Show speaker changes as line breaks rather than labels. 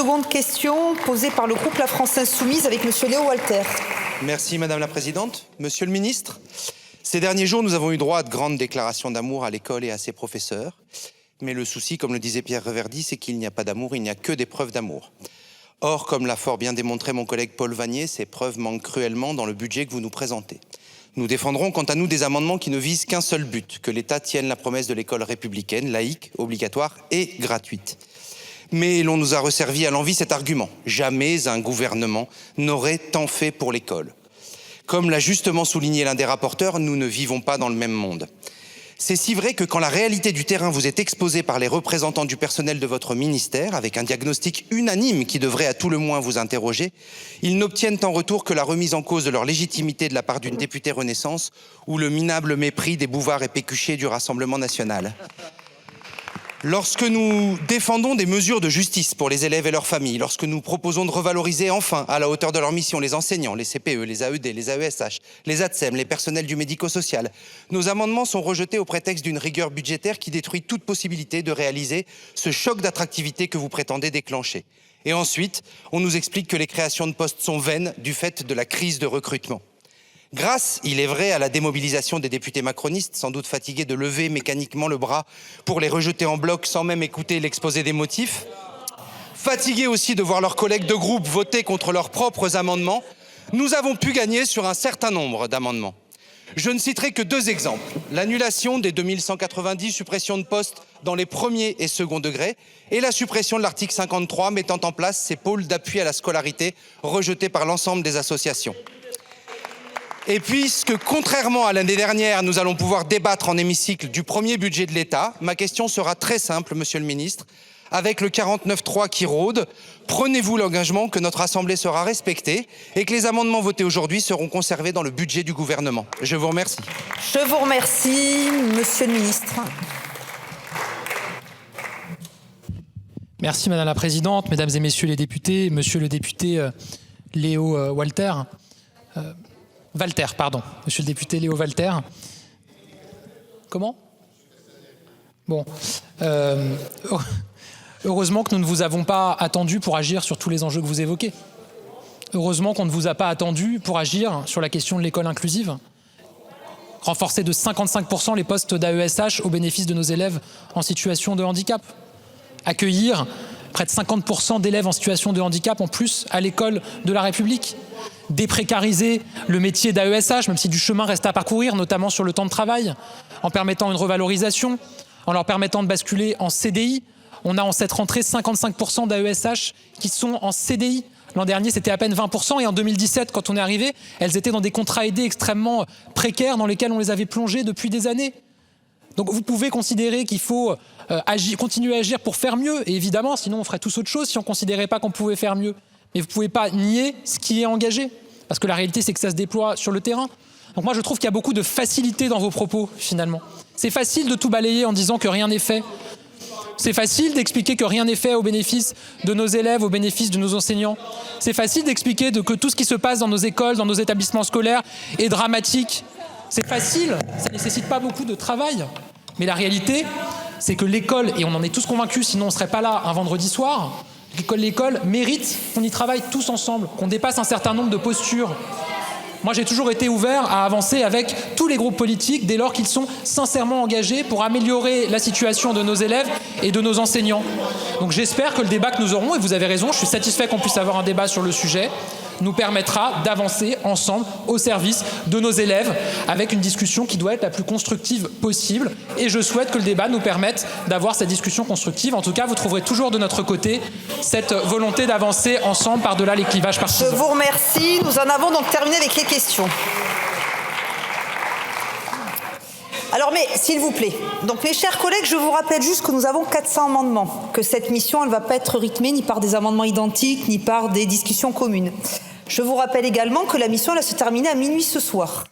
seconde question posée par le groupe La France Insoumise avec Monsieur Léo Walter.
Merci Madame la Présidente. Monsieur le Ministre, ces derniers jours, nous avons eu droit à de grandes déclarations d'amour à l'école et à ses professeurs. Mais le souci, comme le disait Pierre Reverdy, c'est qu'il n'y a pas d'amour, il n'y a que des preuves d'amour. Or, comme l'a fort bien démontré mon collègue Paul Vannier, ces preuves manquent cruellement dans le budget que vous nous présentez. Nous défendrons quant à nous des amendements qui ne visent qu'un seul but, que l'État tienne la promesse de l'école républicaine, laïque, obligatoire et gratuite. Mais l'on nous a resservi à l'envi cet argument. Jamais un gouvernement n'aurait tant fait pour l'école. Comme l'a justement souligné l'un des rapporteurs, nous ne vivons pas dans le même monde. C'est si vrai que quand la réalité du terrain vous est exposée par les représentants du personnel de votre ministère, avec un diagnostic unanime qui devrait à tout le moins vous interroger, ils n'obtiennent en retour que la remise en cause de leur légitimité de la part d'une députée Renaissance ou le minable mépris des bouvards et pécuchés du Rassemblement national. Lorsque nous défendons des mesures de justice pour les élèves et leurs familles, lorsque nous proposons de revaloriser enfin à la hauteur de leur mission les enseignants, les CPE, les AED, les AESH, les ATSEM, les personnels du médico-social, nos amendements sont rejetés au prétexte d'une rigueur budgétaire qui détruit toute possibilité de réaliser ce choc d'attractivité que vous prétendez déclencher. Et ensuite, on nous explique que les créations de postes sont vaines du fait de la crise de recrutement. Grâce, il est vrai, à la démobilisation des députés macronistes, sans doute fatigués de lever mécaniquement le bras pour les rejeter en bloc sans même écouter l'exposé des motifs, fatigués aussi de voir leurs collègues de groupe voter contre leurs propres amendements, nous avons pu gagner sur un certain nombre d'amendements. Je ne citerai que deux exemples. L'annulation des 2190 suppressions de postes dans les premiers et seconds degrés et la suppression de l'article 53 mettant en place ces pôles d'appui à la scolarité rejetés par l'ensemble des associations. Et puisque, contrairement à l'année dernière, nous allons pouvoir débattre en hémicycle du premier budget de l'État, ma question sera très simple, Monsieur le Ministre. Avec le 49.3 qui rôde, prenez-vous l'engagement que notre Assemblée sera respectée et que les amendements votés aujourd'hui seront conservés dans le budget du gouvernement? Je vous remercie.
Je vous remercie, Monsieur le Ministre.
Merci Madame la Présidente, Mesdames et Messieurs les députés, Monsieur le député Léo Walter. Monsieur le député Léo Walter. Comment? Bon. Heureusement que nous ne vous avons pas attendu pour agir sur tous les enjeux que vous évoquez. Heureusement qu'on ne vous a pas attendu pour agir sur la question de l'école inclusive. Renforcer de 55% les postes d'AESH au bénéfice de nos élèves en situation de handicap. Accueillir près de 50% d'élèves en situation de handicap en plus à l'école de la République. Déprécariser le métier d'AESH, même si du chemin reste à parcourir, notamment sur le temps de travail, en permettant une revalorisation, en leur permettant de basculer en CDI. On a en cette rentrée 55% d'AESH qui sont en CDI. L'an dernier, c'était à peine 20%. Et en 2017, quand on est arrivé, elles étaient dans des contrats aidés extrêmement précaires dans lesquels on les avait plongées depuis des années. Donc vous pouvez considérer qu'il faut continuer à agir pour faire mieux. Et évidemment, sinon on ferait tous autre chose si on ne considérait pas qu'on pouvait faire mieux. Mais vous ne pouvez pas nier ce qui est engagé. Parce que la réalité, c'est que ça se déploie sur le terrain. Donc moi, je trouve qu'il y a beaucoup de facilité dans vos propos, finalement. C'est facile de tout balayer en disant que rien n'est fait. C'est facile d'expliquer que rien n'est fait au bénéfice de nos élèves, au bénéfice de nos enseignants. C'est facile d'expliquer que tout ce qui se passe dans nos écoles, dans nos établissements scolaires est dramatique. C'est facile, ça ne nécessite pas beaucoup de travail. Mais la réalité, c'est que l'école, et on en est tous convaincus, sinon on ne serait pas là un vendredi soir, l'école mérite qu'on y travaille tous ensemble, qu'on dépasse un certain nombre de postures. Moi, j'ai toujours été ouvert à avancer avec tous les groupes politiques dès lors qu'ils sont sincèrement engagés pour améliorer la situation de nos élèves et de nos enseignants. Donc j'espère que le débat que nous aurons, et vous avez raison, je suis satisfait qu'on puisse avoir un débat sur le sujet, nous permettra d'avancer ensemble au service de nos élèves avec une discussion qui doit être la plus constructive possible. Et je souhaite que le débat nous permette d'avoir cette discussion constructive. En tout cas, vous trouverez toujours de notre côté cette volonté d'avancer ensemble par-delà les clivages partisans.
Je vous remercie. Nous en avons donc terminé avec les questions. Alors, mais s'il vous plaît, donc mes chers collègues, je vous rappelle juste que nous avons 400 amendements, que cette mission, elle ne va pas être rythmée ni par des amendements identiques, ni par des discussions communes. Je vous rappelle également que la mission, elle va se terminer à minuit ce soir.